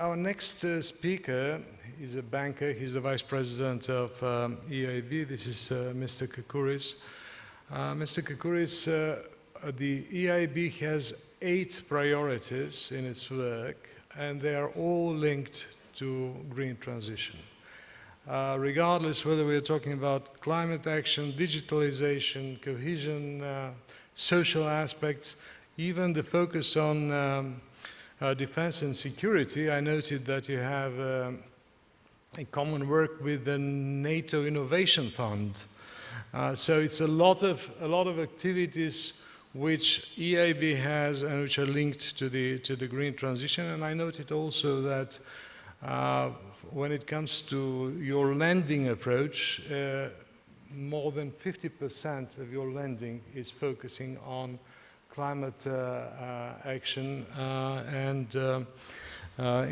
Our next speaker is a banker. He's the vice president of EIB. This is Mr. Kakouris. Mr. Kakouris, the EIB has 8 priorities in its work, and they are all linked to green transition. Regardless whether we're talking about climate action, digitalization, cohesion, social aspects, even the focus on defense and security. I noted that you have a common work with the NATO Innovation Fund. So it's a lot of activities which EIB has and which are linked to the green transition. And I noted also that when it comes to your lending approach, more than 50% of your lending is focusing on climate action and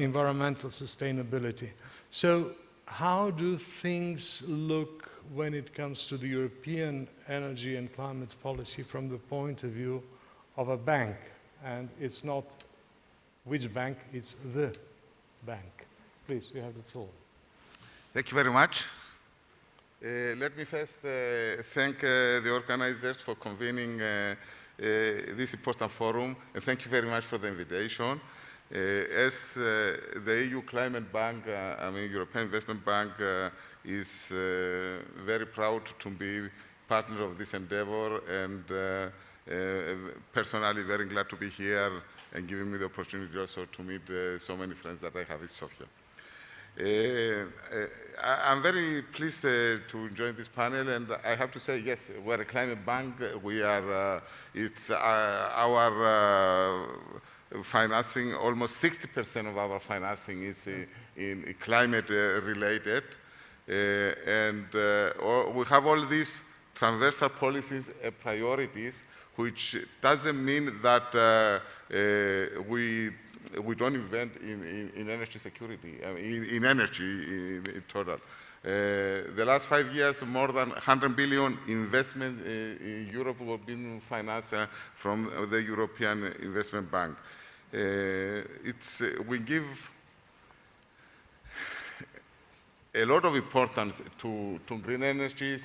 environmental sustainability. So how do things look when it comes to the European energy and climate policy from the point of view of a bank? And it's not which bank, it's the bank. Please, you have the floor. Thank you very much. Let me first thank the organizers for convening this important forum, and thank you very much for the invitation. As the EU Climate Bank, European Investment Bank, is very proud to be partner of this endeavor, and personally very glad to be here and giving me the opportunity also to meet so many friends that I have in Sofia. I'm very pleased to join this panel, and I have to say, yes, we're a climate bank. We are, it's our financing, almost 60% of our financing is in climate related. And we have all these transversal policies and priorities, which doesn't mean that we don't invent in energy security, in energy in total. The last 5 years, more than 100 billion investment in Europe have been financed from the European Investment Bank. We give a lot of importance to green energy,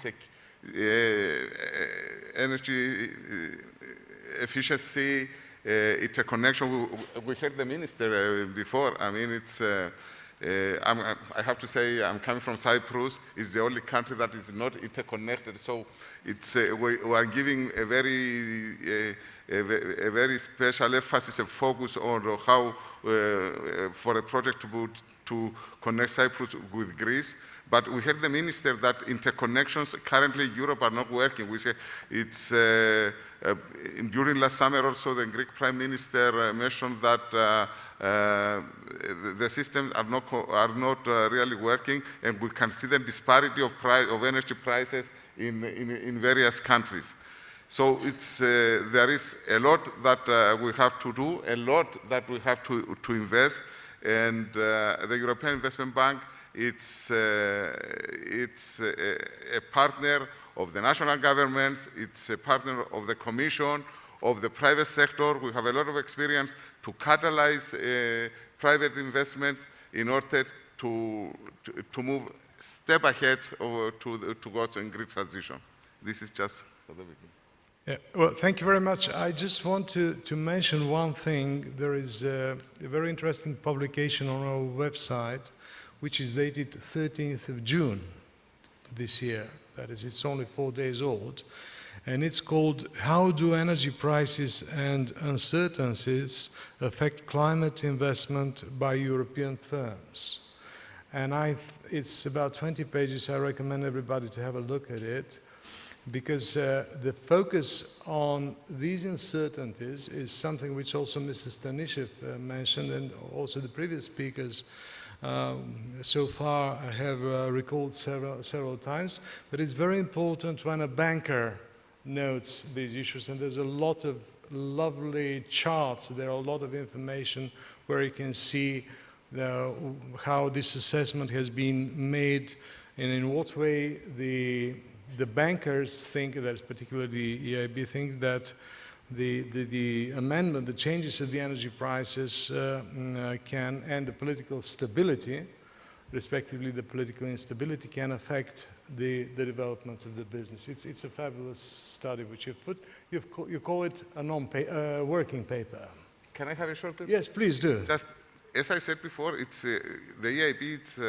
energy efficiency, interconnection. We heard the minister before. I mean, I have to say, I'm coming from Cyprus. It's the only country that is not interconnected. So we are giving a very special emphasis and focus on how for a project to connect Cyprus with Greece. But we heard the minister that interconnections currently in Europe are not working. We say it's during last summer also the Greek Prime Minister mentioned that the systems are not really working, and we can see the disparity of energy prices in various countries. So there is a lot that we have to do, a lot that we have to invest, and the European Investment Bank, it's a partner of the national governments, it's a partner of the Commission, of the private sector. We have a lot of experience to catalyze private investments in order to move step ahead towards a green transition. This is just for the beginning. Yeah, well, thank you very much. I just want to mention one thing. There is a very interesting publication on our website, which is dated 13th of June this year. That is, it's only 4 days old. And it's called How Do Energy Prices and Uncertainties Affect Climate Investment by European Firms? And it's about 20 pages. I recommend everybody to have a look at it, because the focus on these uncertainties is something which also Mr. Stanishev mentioned, and also the previous speakers so far have recalled several times. But it's very important when a banker notes these issues, and there's a lot of lovely charts. There are a lot of information where you can see how this assessment has been made and in what way the bankers think, that particularly the EIB thinks, that the amendment, the changes to the energy prices can, and the political stability, respectively the political instability, can affect the development of the business. It's a fabulous study which you've put. You call it a working paper. Can I have a short? Yes, please do. Just as I said before, it's the EIB. It's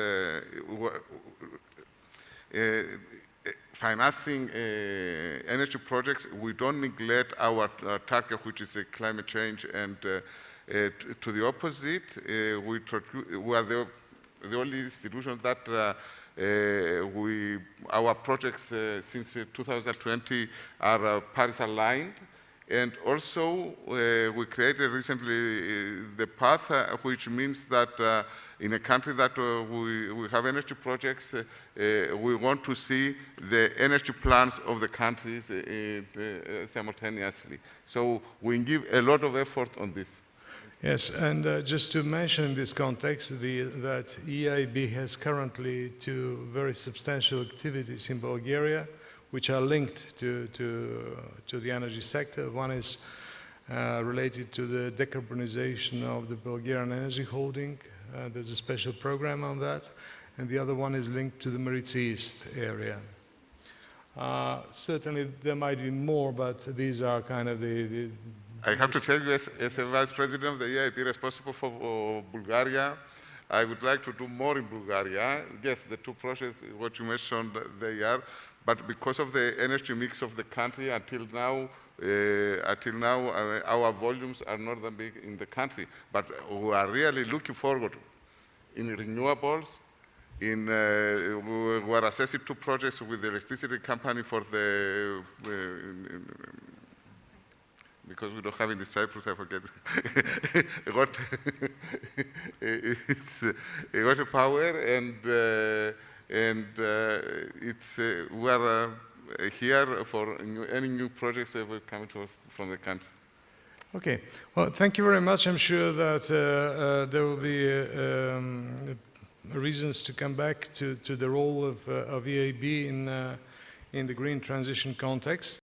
financing energy projects. We don't neglect our target, which is climate change, and to the opposite, we are the only institution that our projects since 2020 are Paris aligned. And also, we created recently the path, which means that in a country that we have energy projects, we want to see the energy plans of the countries simultaneously. So we give a lot of effort on this. Yes, and just to mention in this context that EIB has currently two very substantial activities in Bulgaria, which are linked to the energy sector. One is related to the decarbonization of the Bulgarian energy holding. There's a special program on that. And the other one is linked to the Maritz East area. Certainly there might be more, but these are kind of the I have to tell you, as a Vice President of the EIB responsible for Bulgaria, I would like to do more in Bulgaria. Yes, the two projects, what you mentioned, they are. But because of the energy mix of the country, until now, our volumes are not that big in the country. But we are really looking forward in renewables. We are assessing two projects with the electricity company for the, because we don't have in Cyprus, I forget what it's water power, and it's we are here for any new projects that will come from the country. Okay. Well, thank you very much. I'm sure that there will be reasons to come back to the role of EIB in the green transition context.